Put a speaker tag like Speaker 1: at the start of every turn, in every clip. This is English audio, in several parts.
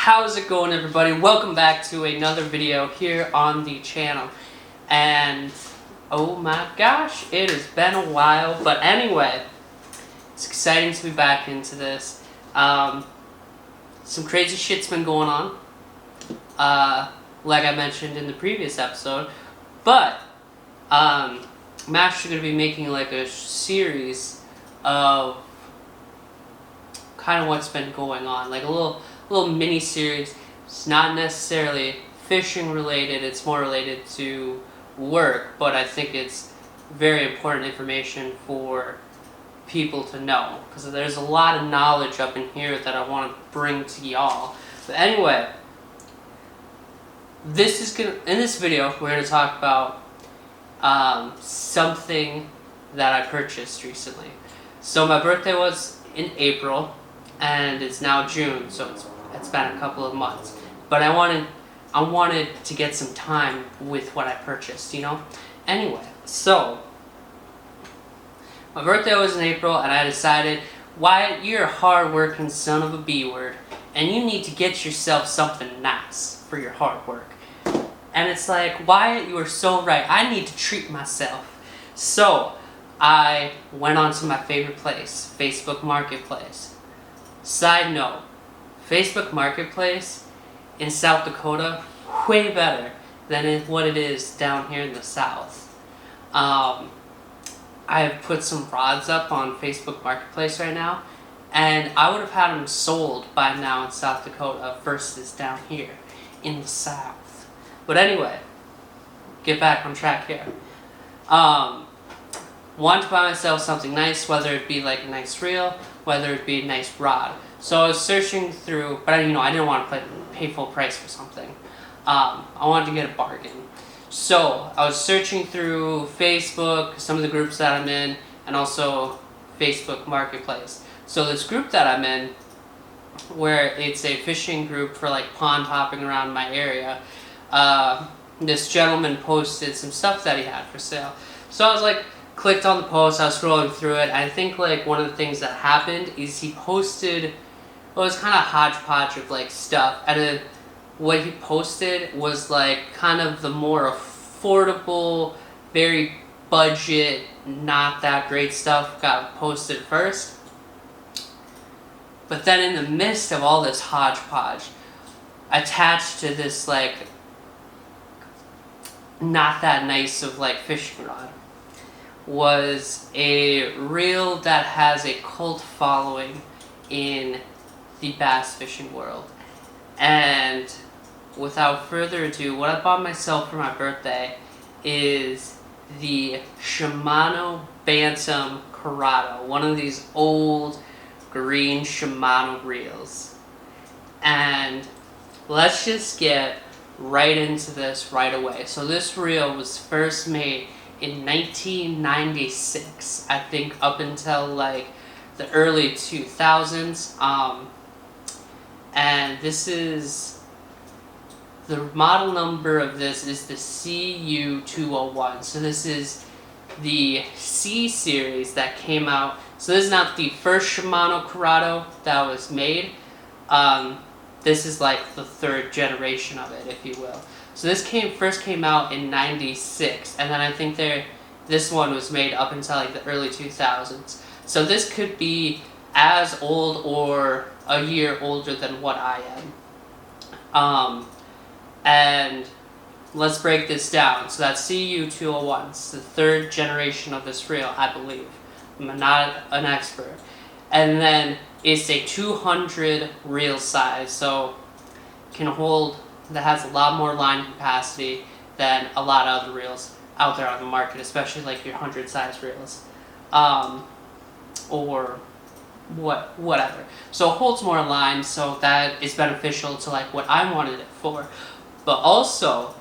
Speaker 1: How's it going, everybody? Welcome back to another video here on the channel. And oh my gosh, it has been a while, but anyway, it's exciting to be back into this. Some crazy shit's been going on, like I mentioned in the previous episode, but I'm actually going to be making like a series of kind of what's been going on, like a little mini series. It's not necessarily fishing related, it's more related to work, but I think it's very important information for people to know, because there's a lot of knowledge up in here that I want to bring to y'all. But anyway, in this video we're going to talk about something that I purchased recently. So my birthday was in April and it's now June, so it's been a couple of months. But I wanted to get some time with what I purchased, you know? Anyway, so my birthday was in April and I decided, Wyatt, you're a hard-working son of a B-word and you need to get yourself something nice for your hard work. And it's like, Wyatt, you are so right. I need to treat myself. So I went on to my favorite place, Facebook Marketplace. Side note, Facebook Marketplace in South Dakota, way better than what it is down here in the South. I have put some rods up on Facebook Marketplace right now, and I would have had them sold by now in South Dakota versus down here in the South. But anyway, get back on track here. Want to buy myself something nice, whether it be like a nice reel, whether it be a nice rod. So I was searching through, but I didn't want to pay full price for something. I wanted to get a bargain. So I was searching through Facebook, some of the groups that I'm in, and also Facebook Marketplace. So this group that I'm in, where it's a fishing group for like pond hopping around my area, this gentleman posted some stuff that he had for sale. So I was like, clicked on the post, I was scrolling through it. I think like one of the things that happened is he posted, well, it was kind of hodgepodge of like stuff, and what he posted was like kind of the more affordable, very budget, not that great stuff got posted first. But then in the midst of all this hodgepodge, attached to this like not that nice of like fishing rod, was a reel that has a cult following in the bass fishing world. And without further ado, what I bought myself for my birthday is the Shimano Bantam Corrado, one of these old green Shimano reels. And let's just get right into this right away. So this reel was first made in 1996, I think, up until like the early 2000s. And this is, the model number of this is the CU201. So this is the C series that came out. So this is not the first Shimano Corrado that was made. This is like the third generation of it, if you will. So this first came out in 96, and then I think this one was made up until like the early 2000s. So this could be as old or a year older than what I am. And let's break this down. So that's CU201. It's the third generation of this reel, I believe. I'm not an expert. And then it's a 200 reel size, so that has a lot more line capacity than a lot of other reels out there on the market, especially like your 100 size reels, or whatever. So it holds more line, so that is beneficial to like what I wanted it for. But also,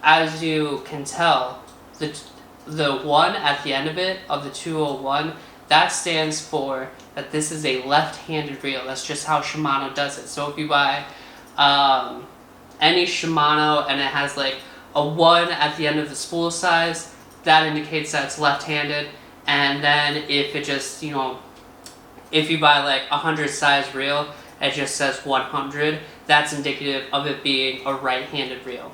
Speaker 1: as you can tell, the one at the end of it, of the 201, that stands for that this is a left-handed reel. That's just how Shimano does it. So if you buy any Shimano and it has like a 1 at the end of the spool size, that indicates that it's left-handed. And then if it just, if you buy like a 100 size reel it just says 100, that's indicative of it being a right-handed reel.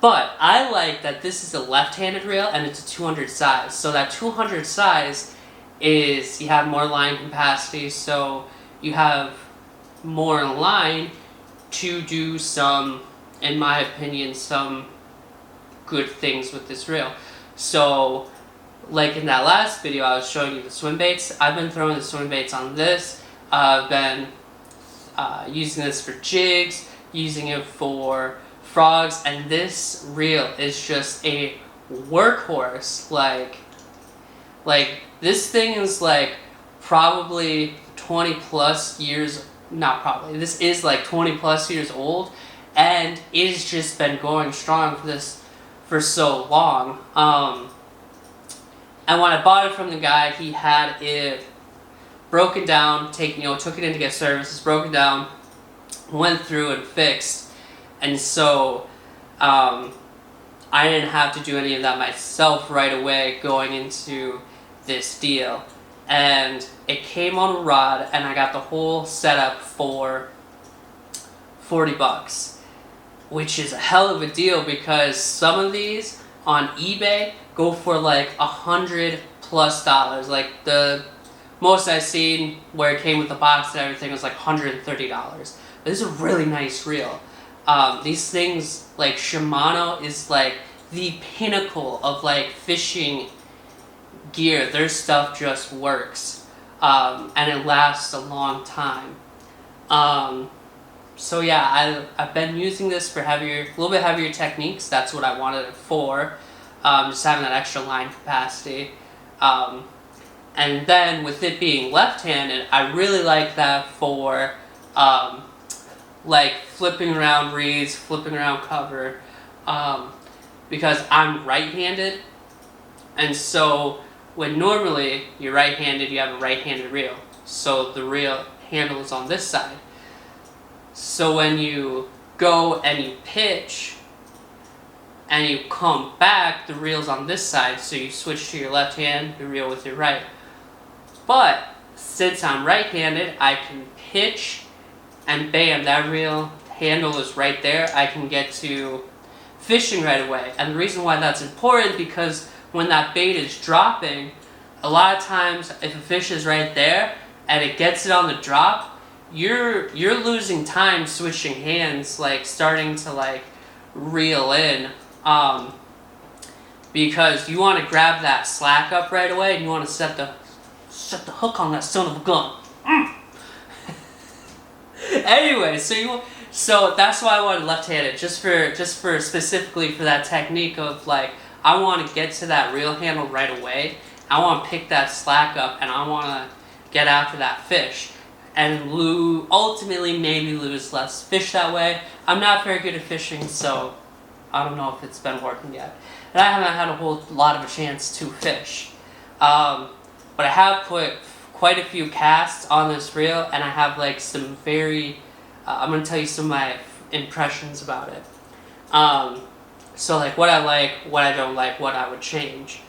Speaker 1: But I like that this is a left-handed reel and it's a 200 size. So that 200 size is, you have more line capacity, so you have more line to do some, in my opinion, some good things with this reel. So, like in that last video I was showing you the swim baits, I've been throwing the swim baits on this. I've been using this for jigs, using it for frogs, and this reel is just a workhorse. Like this thing is like probably 20 plus years, not probably, this is like 20 plus years old, and it's just been going strong for so long. And when I bought it from the guy, he had it broken down, took it in to get services, broken down, went through and fixed. And so I didn't have to do any of that myself right away going into this deal. And it came on a rod, and I got the whole setup for $40, which is a hell of a deal because some of these on eBay go for like $100 plus. Like the most I've seen where it came with the box and everything was like $130. This is a really nice reel. These things, like Shimano is like the pinnacle of like fishing gear. Their stuff just works, and it lasts a long time. So yeah, I've been using this for a little bit heavier techniques. That's what I wanted it for, just having that extra line capacity. And then with it being left-handed, I really like that for like flipping around reeds, flipping around cover, because I'm right-handed, and so when normally you're right-handed, you have a right-handed reel, so the reel handle is on this side. So when you go and you pitch and you come back, the reel's on this side, so you switch to your left hand, you reel with your right. But since I'm right-handed, I can pitch and bam, that reel handle is right there. I can get to fishing right away. And the reason why that's important, because when that bait is dropping, a lot of times if a fish is right there and it gets it on the drop, you're losing time switching hands, like starting to like reel in, because you want to grab that slack up right away and you want to set the hook on that son of a gun. Anyway, so that's why I wanted left-handed, just for specifically for that technique of like, I want to get to that reel handle right away. I want to pick that slack up and I want to get after that fish and ultimately maybe lose less fish that way. I'm not very good at fishing, so I don't know if it's been working yet. And I haven't had a whole lot of a chance to fish. But I have put quite a few casts on this reel, and I have like some very, I'm going to tell you some of my impressions about it. So like what I like, what I don't like, what I would change.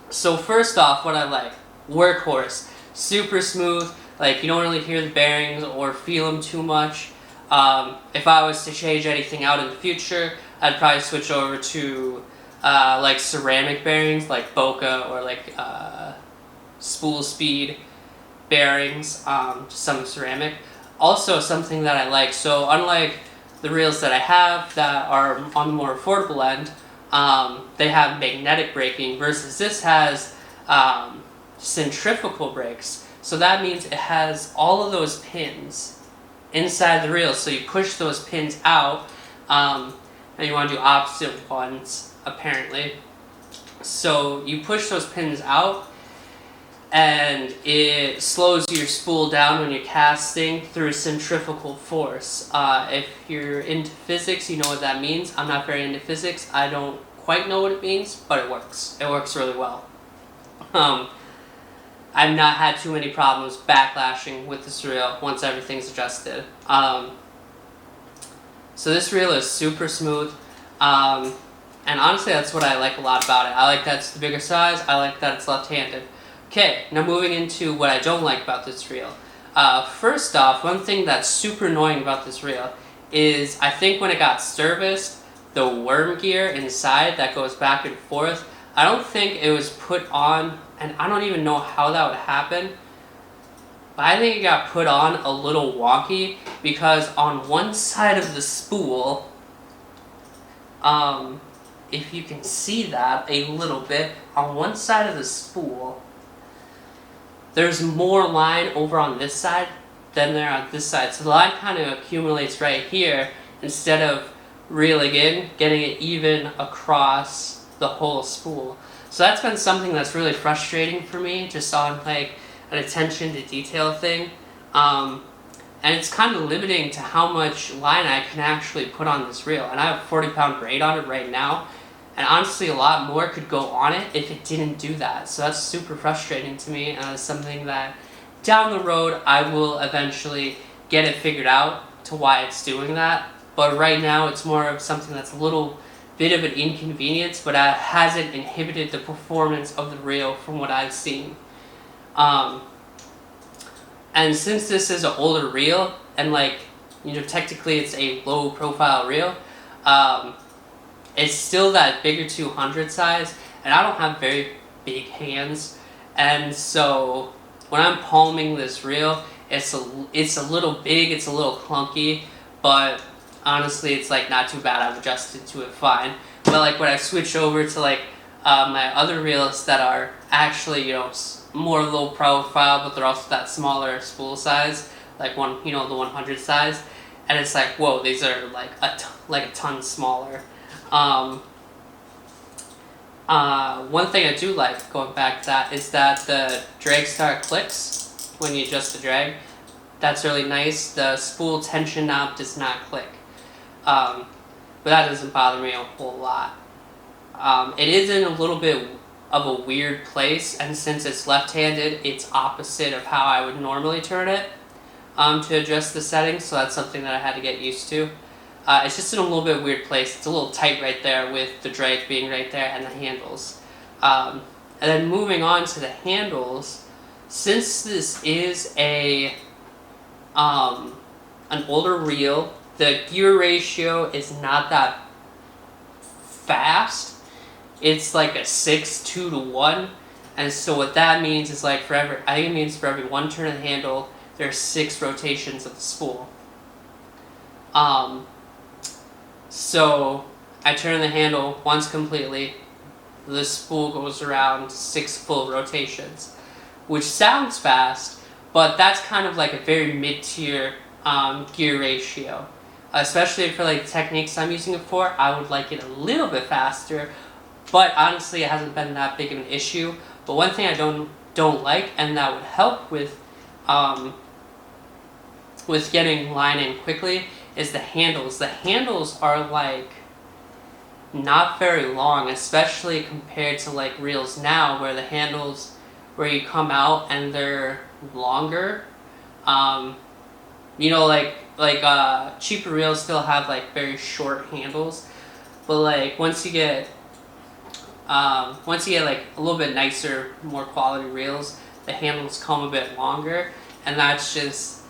Speaker 1: So first off, what I like, workhorse, super smooth, like you don't really hear the bearings or feel them too much. If I was to change anything out in the future, I'd probably switch over to like ceramic bearings, like Boca or like spool speed bearings, some ceramic. Also something that I like, so unlike the reels that I have that are on the more affordable end, they have magnetic braking versus this has centrifugal brakes. So that means it has all of those pins inside the reel, so you push those pins out, and you want to do opposite ones apparently. So you push those pins out and it slows your spool down when you're casting through centrifugal force. If you're into physics, you know what that means. I'm not very into physics. I don't quite know what it means, but it works. It works really well. I've not had too many problems backlashing with this reel once everything's adjusted. So this reel is super smooth, and honestly that's what I like a lot about it. I like that it's the bigger size, I like that it's left-handed. Okay, now moving into what I don't like about this reel. First off, one thing that's super annoying about this reel is I think when it got serviced, the worm gear inside that goes back and forth, I don't think it was put on, and I don't even know how that would happen, but I think it got put on a little wonky because on one side of the spool, if you can see that a little bit, on one side of the spool, there's more line over on this side than there on this side. So the line kind of accumulates right here instead of reeling in, getting it even across the whole spool. So that's been something that's really frustrating for me, just on like an attention to detail thing. And it's kind of limiting to how much line I can actually put on this reel. And I have a 40-pound braid on it right now. And honestly, a lot more could go on it if it didn't do that. So that's super frustrating to me. And it's something that down the road, I will eventually get it figured out to why it's doing that. But right now, it's more of something that's a little bit of an inconvenience, but it hasn't inhibited the performance of the reel from what I've seen. And since this is an older reel, and like, you know, technically it's a low profile reel, it's still that bigger 200 size, and I don't have very big hands, and so when I'm palming this reel, it's a little big, it's a little clunky, but honestly it's like not too bad. I've adjusted to it fine. But like when I switch over to like my other reels that are actually, you know, more low profile, but they're also that smaller spool size, like the 100 size, and it's like, whoa, these are like a ton smaller. One thing I do like, going back to that, is that the drag star clicks when you adjust the drag. That's really nice. The spool tension knob does not click. But that doesn't bother me a whole lot. It is in a little bit of a weird place, and since it's left-handed, it's opposite of how I would normally turn it to adjust the settings, so that's something that I had to get used to. It's just in a little bit weird place. It's a little tight right there with the drag being right there and the handles. And then moving on to the handles, since this is an older reel, the gear ratio is not that fast. It's like a 6:2 to 1, and so what that means is like for every one turn of the handle, there's 6 rotations of the spool. So I turn the handle once completely, the spool goes around 6 full rotations, which sounds fast, but that's kind of like a very mid-tier gear ratio. Especially for like techniques I'm using it for, I would like it a little bit faster, but honestly it hasn't been that big of an issue. But one thing I don't like, and that would help with getting line in quickly, is the handles. The handles are like not very long, especially compared to like reels now, where the handles where you come out and they're longer. You know, like cheaper reels still have like very short handles, but like once you get like a little bit nicer, more quality reels, the handles come a bit longer, and that's just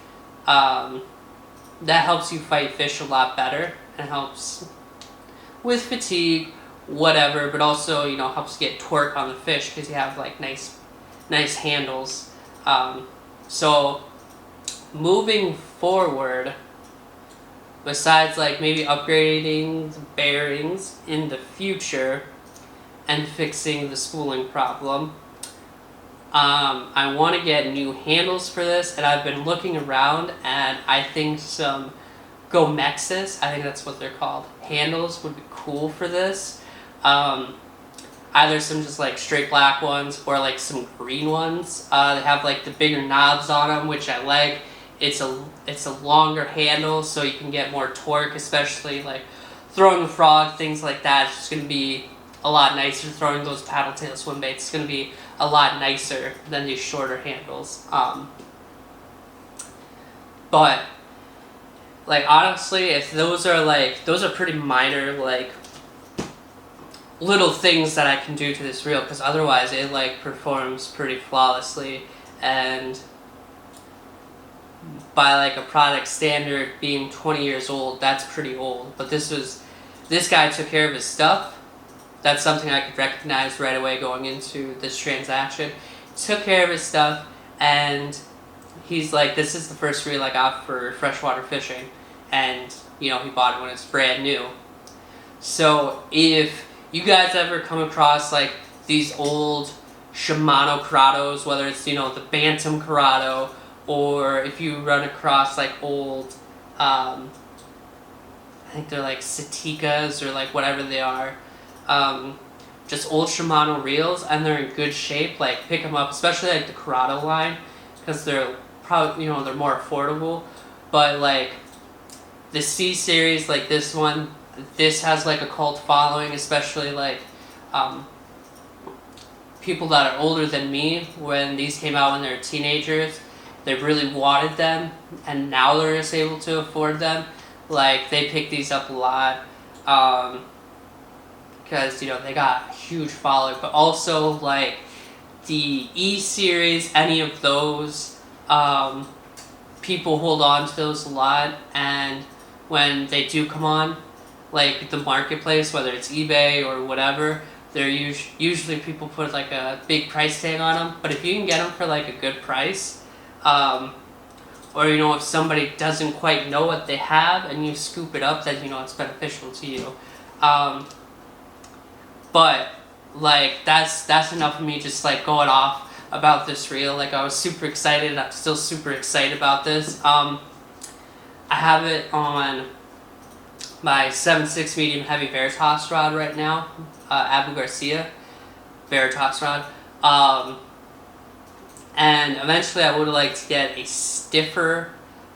Speaker 1: that helps you fight fish a lot better, and helps with fatigue, whatever, but also, you know, helps get torque on the fish because you have like nice handles. So moving forward, besides like maybe upgrading the bearings in the future and fixing the spooling problem, I want to get new handles for this, and I've been looking around, and I think some Gomexus, I think that's what they're called, handles would be cool for this. Either some just like straight black ones or like some green ones. They have like the bigger knobs on them, which I like. It's a longer handle, so you can get more torque, especially like throwing a frog, things like that. It's just going to be a lot nicer. Throwing those paddle tail swim baits, it's going to be a lot nicer than these shorter handles. But like honestly, if those are pretty minor, like little things that I can do to this reel, because otherwise it like performs pretty flawlessly, and by like a product standard being 20 years old, that's pretty old. But this guy took care of his stuff. That's something I could recognize right away going into this transaction. Took care of his stuff, and he's like, this is the first reel I got for freshwater fishing. And, you know, he bought it when it's brand new. So if you guys ever come across like these old Shimano Curados, whether it's, you know, the Bantam Curado, or if you run across like old, I think they're like Satikas or like whatever they are, just old Shimano reels, and they're in good shape, like pick them up, especially like the Curado line, because they're probably, you know, they're more affordable. But like the C series, like this one, this has like a cult following, especially like people that are older than me. When these came out when they were teenagers, they really wanted them, and now they're just able to afford them. Like, they pick these up a lot, because, you know, they got a huge following. But also, like, the E series, any of those, people hold on to those a lot, and when they do come on, like, the marketplace, whether it's eBay or whatever, they're usually people put, like, a big price tag on them. But if you can get them for, like, a good price, or, you know, if somebody doesn't quite know what they have and you scoop it up, then, you know, it's beneficial to you. But, like, that's enough of me just, like, going off about this reel. Like, I was super excited. I'm still super excited about this. I have it on my 7.6 medium heavy Veritas rod right now, Abu Garcia Veritas rod. And eventually I would like to get a stiffer,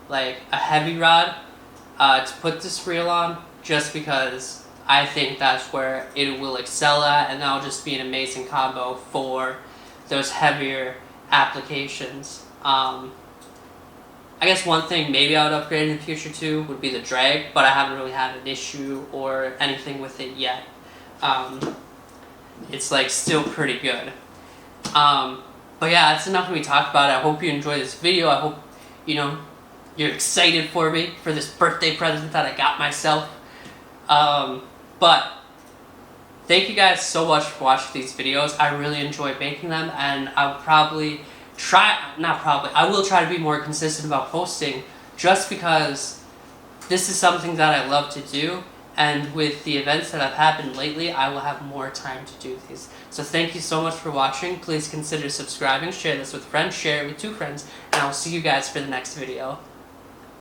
Speaker 1: like a heavy rod, to put this reel on, just because I think that's where it will excel at, and that'll just be an amazing combo for those heavier applications. I guess one thing maybe I would upgrade in the future too would be the drag, but I haven't really had an issue or anything with it yet. It's like still pretty good. But yeah, that's enough of me talk about it. I hope you enjoyed this video. I hope, you know, you're excited for me for this birthday present that I got myself. But thank you guys so much for watching these videos. I really enjoy making them, and I'll probably I will try to be more consistent about posting, just because this is something that I love to do, and with the events that have happened lately, I will have more time to do these. So thank you so much for watching. Please consider subscribing, share this with friends, share it with 2 friends, and I will see you guys for the next video.